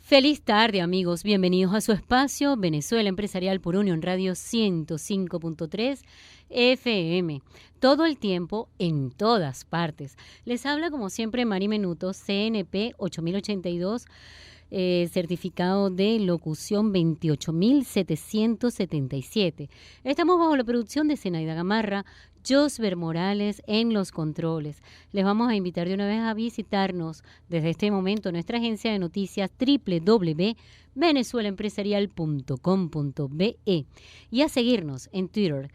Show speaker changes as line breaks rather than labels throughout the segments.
Feliz tarde, amigos. Bienvenidos a su espacio Venezuela Empresarial por Unión Radio 105.3 FM. Todo el tiempo, en todas partes. Les habla, como siempre, Mari Menuto, CNP 8082, certificado de locución 28777. Estamos bajo la producción de Zenaida Gamarra, Josber Morales en los controles. Les vamos a invitar de una vez a visitarnos desde este momento nuestra agencia de noticias www.venezuelaempresarial.com.be y a seguirnos en Twitter,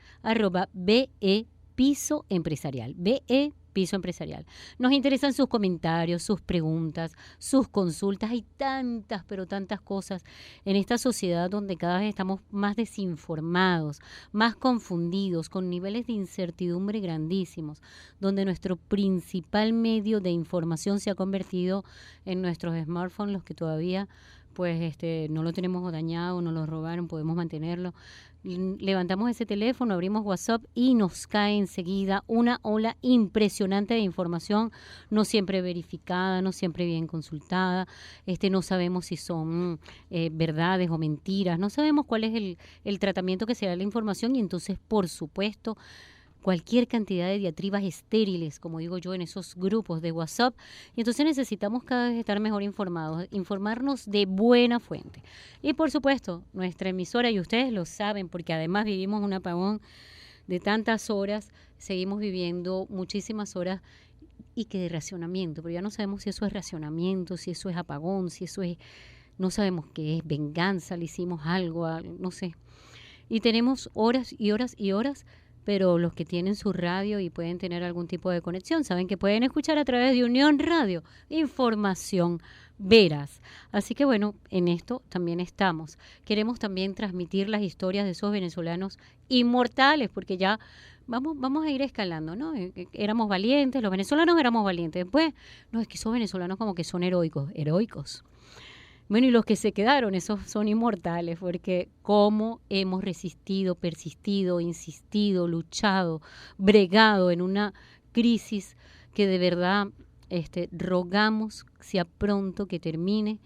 @BE-Piso-Empresarial. Piso Empresarial. Nos interesan sus comentarios, sus preguntas, sus consultas. Hay tantas, pero tantas cosas en esta sociedad donde cada vez estamos más desinformados, más confundidos, con niveles de incertidumbre grandísimos, donde nuestro principal medio de información se ha convertido en nuestros smartphones, los que todavía no lo tenemos dañado, no lo robaron, podemos mantenerlo. Levantamos ese teléfono, abrimos WhatsApp y nos cae enseguida una ola impresionante de información, no siempre verificada, no siempre bien consultada. No sabemos si son verdades o mentiras, no sabemos cuál es el tratamiento que se da a la información y entonces, por supuesto, cualquier cantidad de diatribas estériles, como digo yo, en esos grupos de WhatsApp. Y entonces necesitamos cada vez estar mejor informados, informarnos de buena fuente. Y por supuesto, nuestra emisora, y ustedes lo saben, porque además vivimos un apagón de tantas horas, seguimos viviendo muchísimas horas y que de racionamiento, pero ya no sabemos si eso es racionamiento, si eso es apagón, si eso es, no sabemos qué es, venganza, le hicimos algo, no sé. Y tenemos horas y horas y horas, pero los que tienen su radio y pueden tener algún tipo de conexión saben que pueden escuchar a través de Unión Radio información veraz. Así que bueno, en esto también estamos. Queremos también transmitir las historias de esos venezolanos inmortales, porque ya vamos a ir escalando, ¿no? Éramos valientes, los venezolanos éramos valientes. Después, no, es que esos venezolanos como que son heroicos. Bueno, y los que se quedaron, esos son inmortales, porque cómo hemos resistido, persistido, insistido, luchado, bregado en una crisis que de verdad rogamos sea pronto que termine.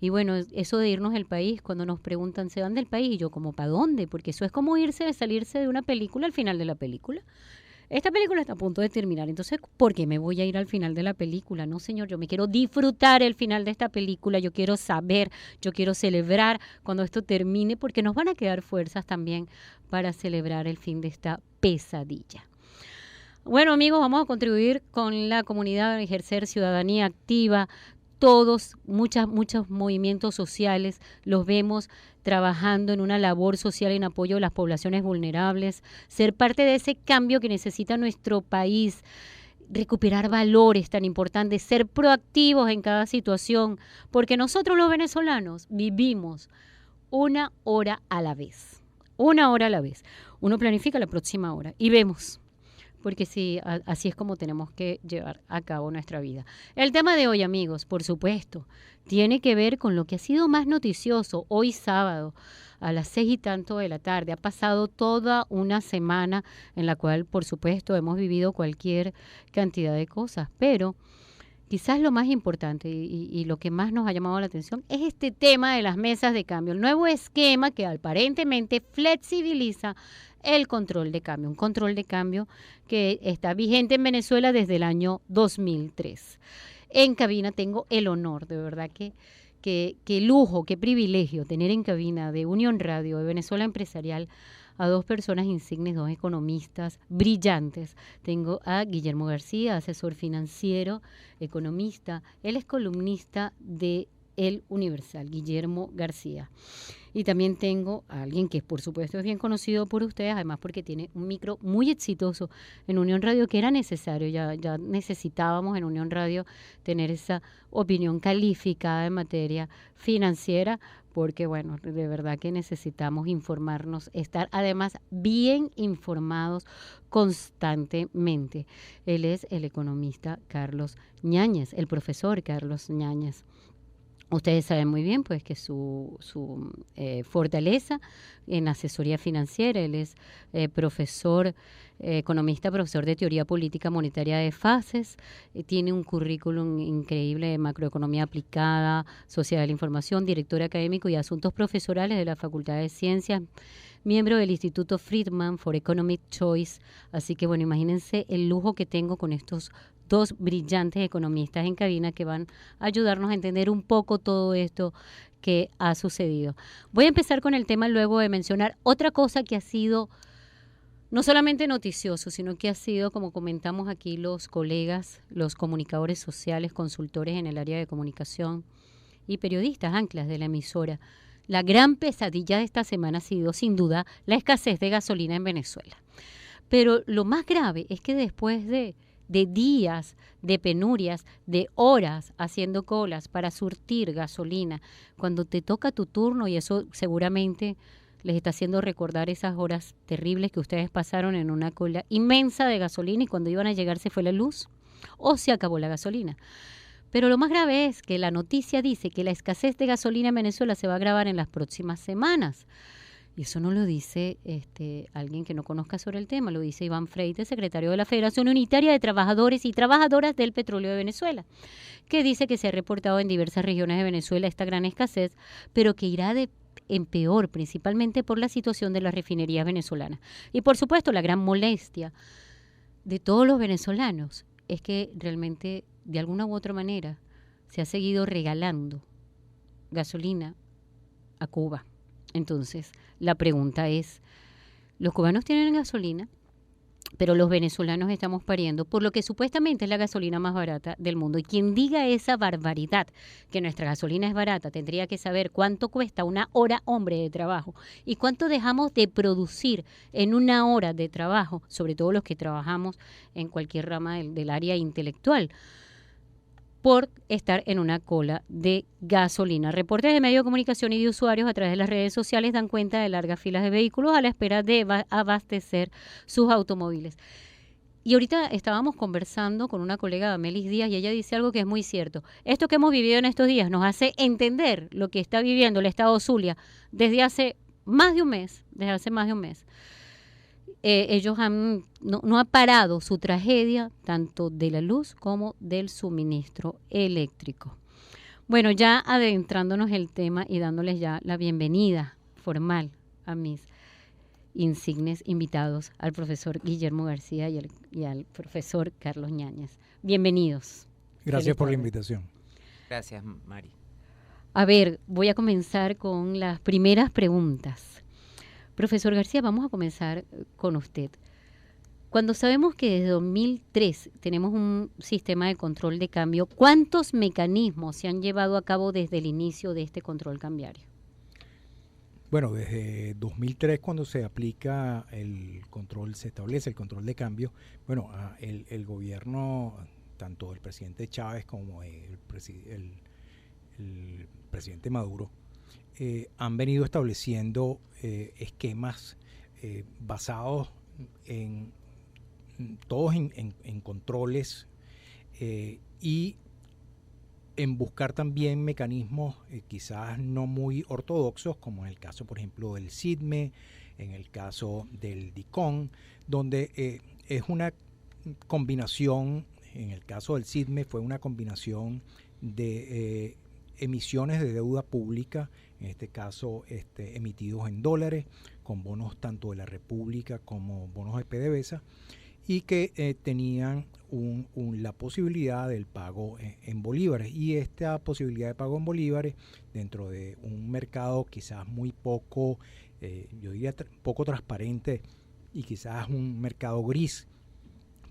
Y bueno, eso de irnos del país, cuando nos preguntan, ¿se van del país? Y yo, ¿como para dónde? Porque eso es como salirse de una película al final de la película. Esta película está a punto de terminar, entonces, ¿por qué me voy a ir al final de la película? No, señor, yo me quiero disfrutar el final de esta película, yo quiero saber, yo quiero celebrar cuando esto termine, porque nos van a quedar fuerzas también para celebrar el fin de esta pesadilla. Bueno, amigos, vamos a contribuir con la comunidad a ejercer ciudadanía activa. Todos, muchos movimientos sociales los vemos trabajando en una labor social en apoyo a las poblaciones vulnerables, ser parte de ese cambio que necesita nuestro país, recuperar valores tan importantes, ser proactivos en cada situación, porque nosotros los venezolanos vivimos una hora a la vez. Uno planifica la próxima hora y vemos. Porque sí, así es como tenemos que llevar a cabo nuestra vida. El tema de hoy, amigos, por supuesto, tiene que ver con lo que ha sido más noticioso hoy sábado a las 6:00 de la tarde. Ha pasado toda una semana en la cual, por supuesto, hemos vivido cualquier cantidad de cosas, pero quizás lo más importante y lo que más nos ha llamado la atención es este tema de las mesas de cambio, el nuevo esquema que aparentemente flexibiliza el control de cambio, un control de cambio que está vigente en Venezuela desde el año 2003. En cabina tengo el honor, de verdad que lujo, qué privilegio tener en cabina de Unión Radio, de Venezuela Empresarial, a dos personas insignes, dos economistas brillantes. Tengo a Guillermo García, asesor financiero, economista. Él es columnista de El Universal, Guillermo García. Y también tengo a alguien que, por supuesto, es bien conocido por ustedes, además porque tiene un micro muy exitoso en Unión Radio, que era necesario, ya necesitábamos en Unión Radio tener esa opinión calificada en materia financiera, porque, bueno, de verdad que necesitamos informarnos, estar además bien informados constantemente. Él es el economista Carlos Ñáñez, el profesor Carlos Ñáñez. Ustedes saben muy bien pues que su fortaleza en asesoría financiera, él es profesor, economista, profesor de teoría política monetaria de FACES, tiene un currículum increíble de macroeconomía aplicada, sociedad de la información, director académico y asuntos profesorales de la Facultad de Ciencias, miembro del Instituto Friedman for Economic Choice. Así que bueno, imagínense el lujo que tengo con estos dos brillantes economistas en cabina que van a ayudarnos a entender un poco todo esto que ha sucedido. Voy a empezar con el tema luego de mencionar otra cosa que ha sido no solamente noticioso, sino que ha sido, como comentamos aquí los colegas, los comunicadores sociales, consultores en el área de comunicación y periodistas anclas de la emisora. La gran pesadilla de esta semana ha sido, sin duda, la escasez de gasolina en Venezuela. Pero lo más grave es que después de días, de penurias, de horas haciendo colas para surtir gasolina, cuando te toca tu turno, y eso seguramente les está haciendo recordar esas horas terribles que ustedes pasaron en una cola inmensa de gasolina y cuando iban a llegar se fue la luz o se acabó la gasolina. Pero lo más grave es que la noticia dice que la escasez de gasolina en Venezuela se va a agravar en las próximas semanas. Y eso no lo dice alguien que no conozca sobre el tema, lo dice Iván Freites, secretario de la Federación Unitaria de Trabajadores y Trabajadoras del Petróleo de Venezuela, que dice que se ha reportado en diversas regiones de Venezuela esta gran escasez, pero que irá en peor, principalmente por la situación de las refinerías venezolanas. Y por supuesto, la gran molestia de todos los venezolanos es que realmente, de alguna u otra manera, se ha seguido regalando gasolina a Cuba. Entonces, la pregunta es, los cubanos tienen gasolina, pero los venezolanos estamos pariendo por lo que supuestamente es la gasolina más barata del mundo. Y quien diga esa barbaridad, que nuestra gasolina es barata, tendría que saber cuánto cuesta una hora hombre de trabajo y cuánto dejamos de producir en una hora de trabajo, sobre todo los que trabajamos en cualquier rama del área intelectual, por estar en una cola de gasolina. Reportes de medios de comunicación y de usuarios a través de las redes sociales dan cuenta de largas filas de vehículos a la espera de abastecer sus automóviles. Y ahorita estábamos conversando con una colega, Amelis Díaz, y ella dice algo que es muy cierto. Esto que hemos vivido en estos días nos hace entender lo que está viviendo el Estado Zulia desde hace más de un mes, ellos no ha parado su tragedia tanto de la luz como del suministro eléctrico. Bueno, ya adentrándonos en el tema y dándoles ya la bienvenida formal a mis insignes invitados, al profesor Guillermo García y al profesor Carlos Ñáñez. Bienvenidos.
Gracias por la invitación.
Gracias, Mari.
A ver, voy a comenzar con las primeras preguntas. Profesor García, vamos a comenzar con usted. Cuando sabemos que desde 2003 tenemos un sistema de control de cambio, ¿cuántos mecanismos se han llevado a cabo desde el inicio de este control cambiario?
Bueno, desde 2003 cuando se aplica el control, se establece el control de cambio, bueno, el gobierno, tanto el presidente Chávez como el presidente Maduro, han venido estableciendo esquemas basados en todos en controles y en buscar también mecanismos quizás no muy ortodoxos, como en el caso, por ejemplo, del SIDME, en el caso del DICON, donde es una combinación, en el caso del SIDME fue una combinación de emisiones de deuda pública, en este caso emitidos en dólares, con bonos tanto de la República como bonos de PDVSA, y que tenían la posibilidad del pago en bolívares. Y esta posibilidad de pago en bolívares, dentro de un mercado quizás muy poco, yo diría poco transparente y quizás un mercado gris,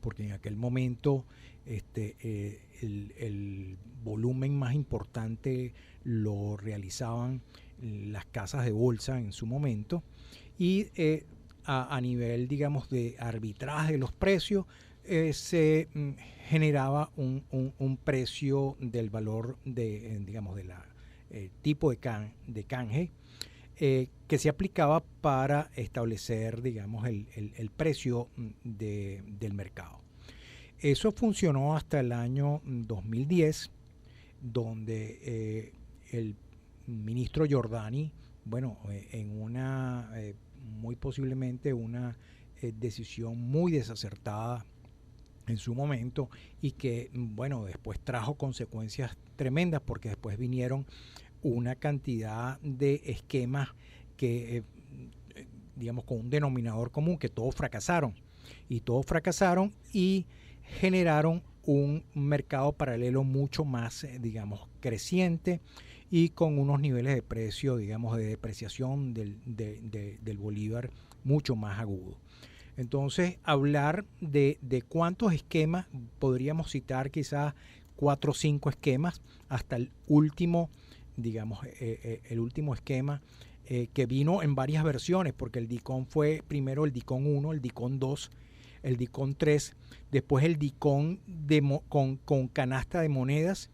porque en aquel momento el volumen más importante lo realizaban las casas de bolsa en su momento, y a nivel, digamos, de arbitraje de los precios, se generaba un precio del valor de, digamos, de la tipo de canje que se aplicaba para establecer, digamos, el precio del mercado. Eso funcionó hasta el año 2010, donde el ministro Giordani, bueno, en una, muy posiblemente una decisión muy desacertada en su momento y que, bueno, después trajo consecuencias tremendas porque después vinieron una cantidad de esquemas que, digamos, con un denominador común, que todos fracasaron y generaron un mercado paralelo mucho más, digamos, creciente y con unos niveles de precio, digamos, de depreciación del bolívar mucho más agudo. Entonces, hablar de cuántos esquemas, podríamos citar quizás 4 o 5 esquemas, hasta el último, digamos, el último esquema que vino en varias versiones, porque el DICOM fue primero el DICOM 1, el DICOM 2, el DICOM 3, después el DICOM con canasta de monedas,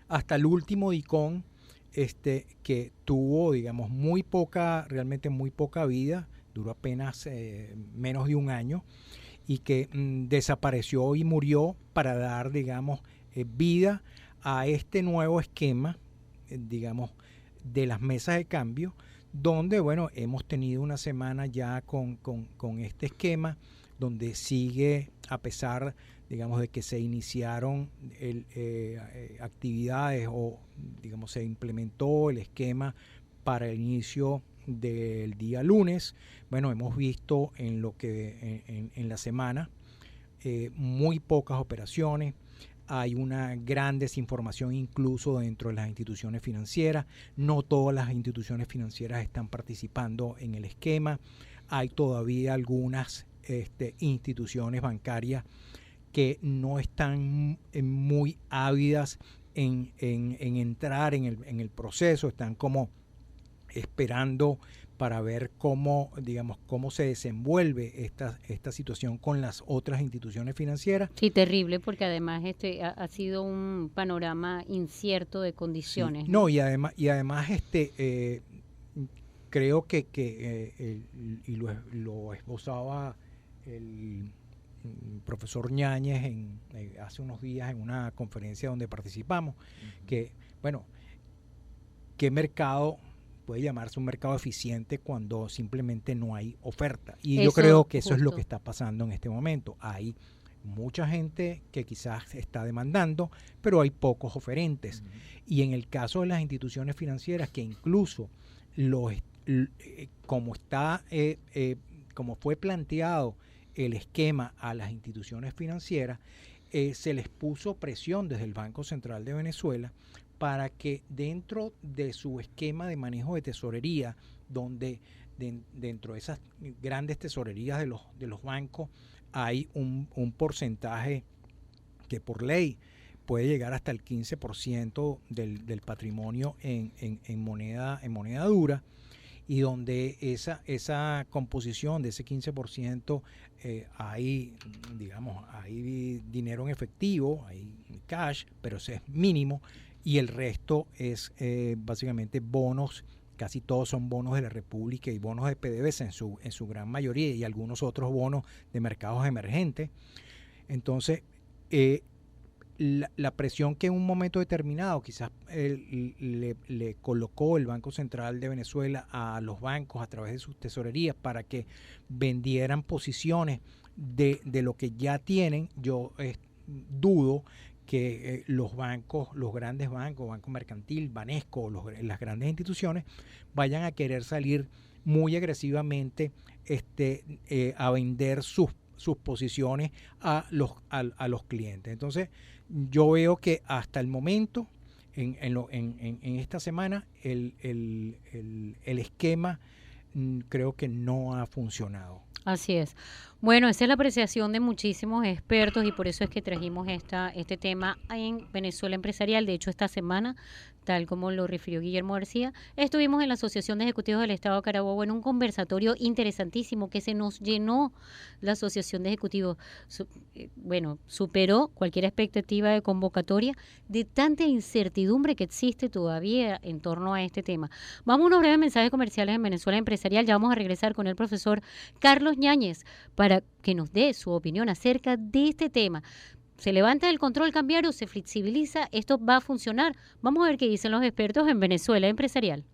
hasta el último DICOM que tuvo, digamos, realmente muy poca vida, duró apenas menos de un año y que desapareció y murió para dar, digamos, vida a este nuevo esquema, digamos, de las mesas de cambio, donde, bueno, hemos tenido una semana ya con este esquema, donde sigue, a pesar, digamos, de que se iniciaron actividades o, digamos, se implementó el esquema para el inicio del día lunes. Bueno, hemos visto en lo que en la semana muy pocas operaciones. Hay una gran desinformación incluso dentro de las instituciones financieras. No todas las instituciones financieras están participando en el esquema. Hay todavía algunas instituciones bancarias que no están muy ávidas en entrar en el proceso, están como esperando para ver cómo, digamos, cómo se desenvuelve esta situación con las otras instituciones financieras.
Sí, terrible, porque además ha sido un panorama incierto de condiciones.
Sí, no, y además creo que y lo esbozaba el profesor Ñáñez hace unos días en una conferencia donde participamos, que, bueno, ¿qué mercado puede llamarse un mercado eficiente cuando simplemente no hay oferta? Y yo creo que eso es lo que está pasando en este momento. Hay mucha gente que quizás está demandando, pero hay pocos oferentes. Y en el caso de las instituciones financieras, que incluso como fue planteado el esquema a las instituciones financieras, se les puso presión desde el Banco Central de Venezuela para que dentro de su esquema de manejo de tesorería, donde dentro de esas grandes tesorerías de los bancos hay un porcentaje que por ley puede llegar hasta el 15% del patrimonio en moneda dura, y donde esa composición de ese 15% hay, digamos, hay dinero en efectivo, hay cash, pero ese es mínimo, y el resto es básicamente bonos. Casi todos son bonos de la República y bonos de PDVSA en su gran mayoría, y algunos otros bonos de mercados emergentes. Entonces, la presión que en un momento determinado quizás le colocó el Banco Central de Venezuela a los bancos a través de sus tesorerías para que vendieran posiciones de lo que ya tienen, yo dudo que los bancos, los grandes bancos, Banco Mercantil, Banesco, las grandes instituciones, vayan a querer salir muy agresivamente a vender sus posiciones a los clientes. Entonces, yo veo que hasta el momento, en esta semana, el esquema creo que no ha funcionado.
Así es. Bueno, esa es la apreciación de muchísimos expertos y por eso es que trajimos este tema en Venezuela Empresarial. De hecho, esta semana, tal como lo refirió Guillermo García, estuvimos en la Asociación de Ejecutivos del Estado de Carabobo en un conversatorio interesantísimo que se nos llenó la Asociación de Ejecutivos. Superó cualquier expectativa de convocatoria de tanta incertidumbre que existe todavía en torno a este tema. Vamos a unos breves mensajes comerciales en Venezuela Empresarial. Ya vamos a regresar con el profesor Carlos Ñáñez para que nos dé su opinión acerca de este tema. Se levanta el control cambiario, se flexibiliza, esto va a funcionar. Vamos a ver qué dicen los expertos en Venezuela empresarial.